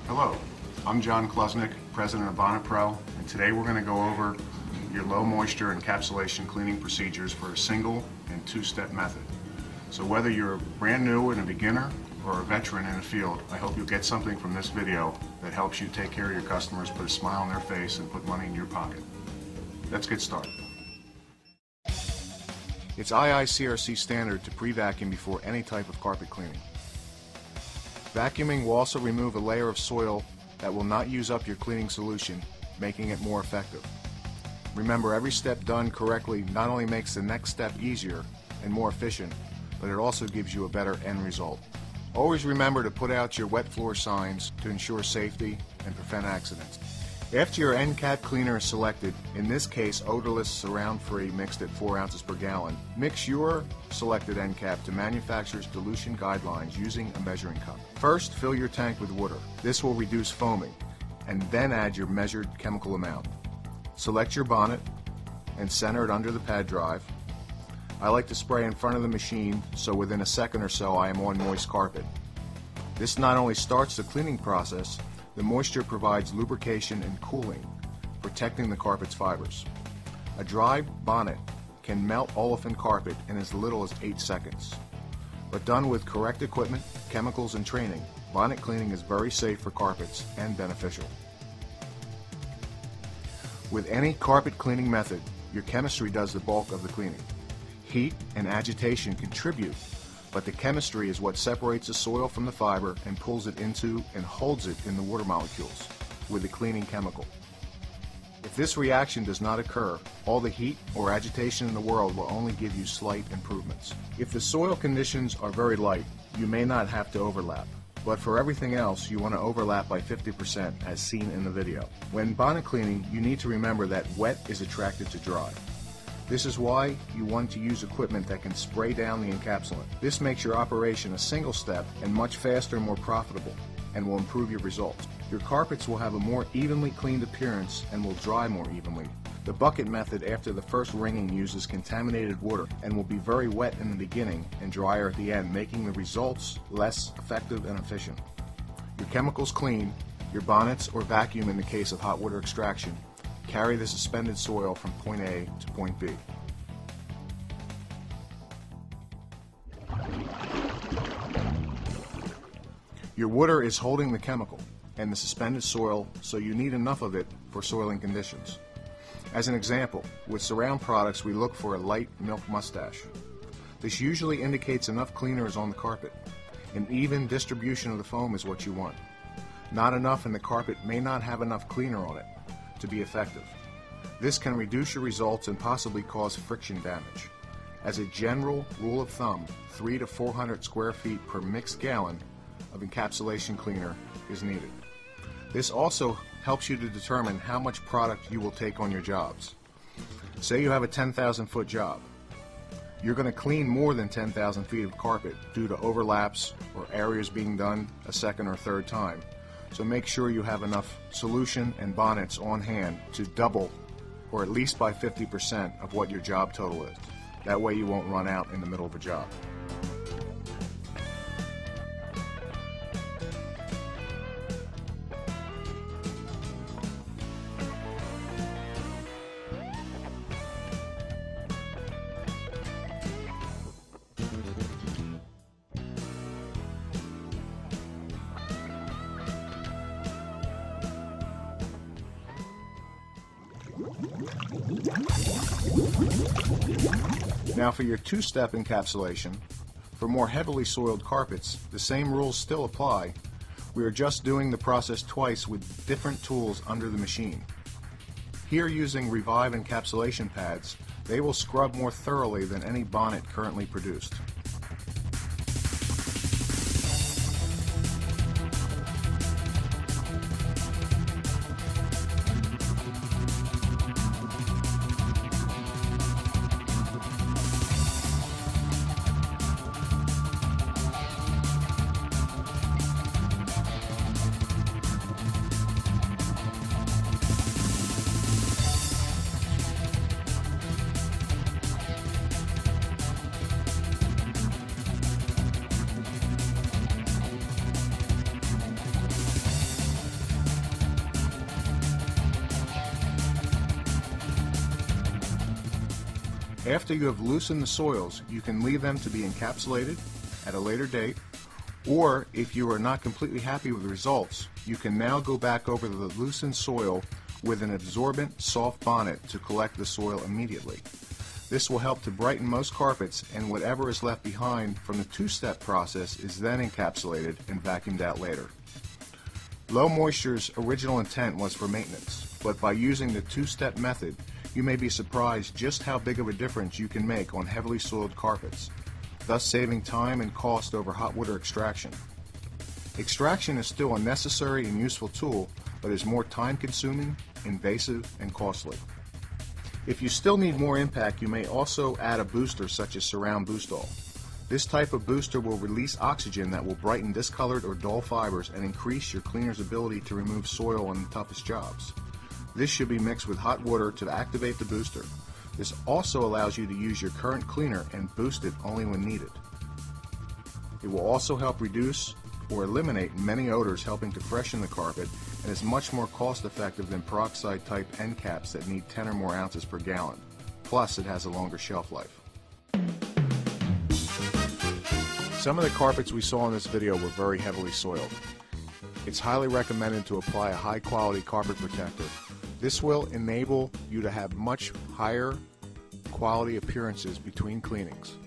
Hello, I'm John Klusnick, President of Bonnet Pro, and today we're going to go over your low moisture encapsulation cleaning procedures for a single and two-step method. So whether you're brand new and a beginner or a veteran in the field, I hope you'll get something from this video that helps you take care of your customers, put a smile on their face, and put money in your pocket. Let's get started. It's IICRC standard to pre-vacuum before any type of carpet cleaning. Vacuuming will also remove a layer of soil that will not use up your cleaning solution, making it more effective. Remember, every step done correctly not only makes the next step easier and more efficient, but it also gives you a better end result. Always remember to put out your wet floor signs to ensure safety and prevent accidents. After your end cap cleaner is selected, in this case odorless surround free mixed at 4 ounces per gallon, mix your selected end cap to manufacturer's dilution guidelines using a measuring cup. First, fill your tank with water. This will reduce foaming, and then add your measured chemical amount. Select your bonnet and center it under the pad drive. I like to spray in front of the machine, so within a second or so I am on moist carpet. This not only starts the cleaning process, the moisture provides lubrication and cooling, protecting the carpet's fibers. A dry bonnet can melt olefin carpet in as little as 8 seconds. But done with correct equipment, chemicals, and training, bonnet cleaning is very safe for carpets and beneficial. With any carpet cleaning method, your chemistry does the bulk of the cleaning. Heat and agitation contribute, but the chemistry is what separates the soil from the fiber and pulls it into and holds it in the water molecules with the cleaning chemical. If this reaction does not occur, all the heat or agitation in the world will only give you slight improvements. If the soil conditions are very light, you may not have to overlap, but for everything else you want to overlap by 50% as seen in the video. When bonnet cleaning, you need to remember that wet is attracted to dry. This is why you want to use equipment that can spray down the encapsulant. This makes your operation a single step and much faster and more profitable, and will improve your results. Your carpets will have a more evenly cleaned appearance and will dry more evenly. The bucket method after the first wringing uses contaminated water and will be very wet in the beginning and drier at the end, making the results less effective and efficient. Your chemicals clean, your bonnets or vacuum in the case of hot water extraction, carry the suspended soil from point A to point B. Your water is holding the chemical and the suspended soil, so you need enough of it for soiling conditions. As an example, with surround products we look for a light milk mustache. This usually indicates enough cleaner is on the carpet. An even distribution of the foam is what you want. Not enough and the carpet may not have enough cleaner on it to be effective. This can reduce your results and possibly cause friction damage. As a general rule of thumb, 300 to 400 square feet per mixed gallon of encapsulation cleaner is needed. This also helps you to determine how much product you will take on your jobs. Say you have a 10,000 foot job. You're going to clean more than 10,000 feet of carpet due to overlaps or areas being done a second or third time. So make sure you have enough solution and bonnets on hand to double or at least by 50% of what your job total is. That way you won't run out in the middle of a job. Now for your two-step encapsulation, for more heavily soiled carpets, the same rules still apply. We are just doing the process twice with different tools under the machine. Here using Revive encapsulation pads, they will scrub more thoroughly than any bonnet currently produced. After you have loosened the soils, you can leave them to be encapsulated at a later date, or if you are not completely happy with the results, you can now go back over the loosened soil with an absorbent soft bonnet to collect the soil immediately. This will help to brighten most carpets, and whatever is left behind from the two-step process is then encapsulated and vacuumed out later. Low moisture's original intent was for maintenance, but by using the two-step method, you may be surprised just how big of a difference you can make on heavily soiled carpets, thus saving time and cost over hot water extraction. Extraction is still a necessary and useful tool, but is more time-consuming, invasive, and costly. If you still need more impact, you may also add a booster such as Surround Boost All. This type of booster will release oxygen that will brighten discolored or dull fibers and increase your cleaner's ability to remove soil on the toughest jobs. This should be mixed with hot water to activate the booster. This also allows you to use your current cleaner and boost it only when needed. It will also help reduce or eliminate many odors, helping to freshen the carpet, and is much more cost effective than peroxide type end caps that need 10 or more ounces per gallon. Plus, it has a longer shelf life. Some of the carpets we saw in this video were very heavily soiled. It's highly recommended to apply a high quality carpet protector. This will enable you to have much higher quality appearances between cleanings.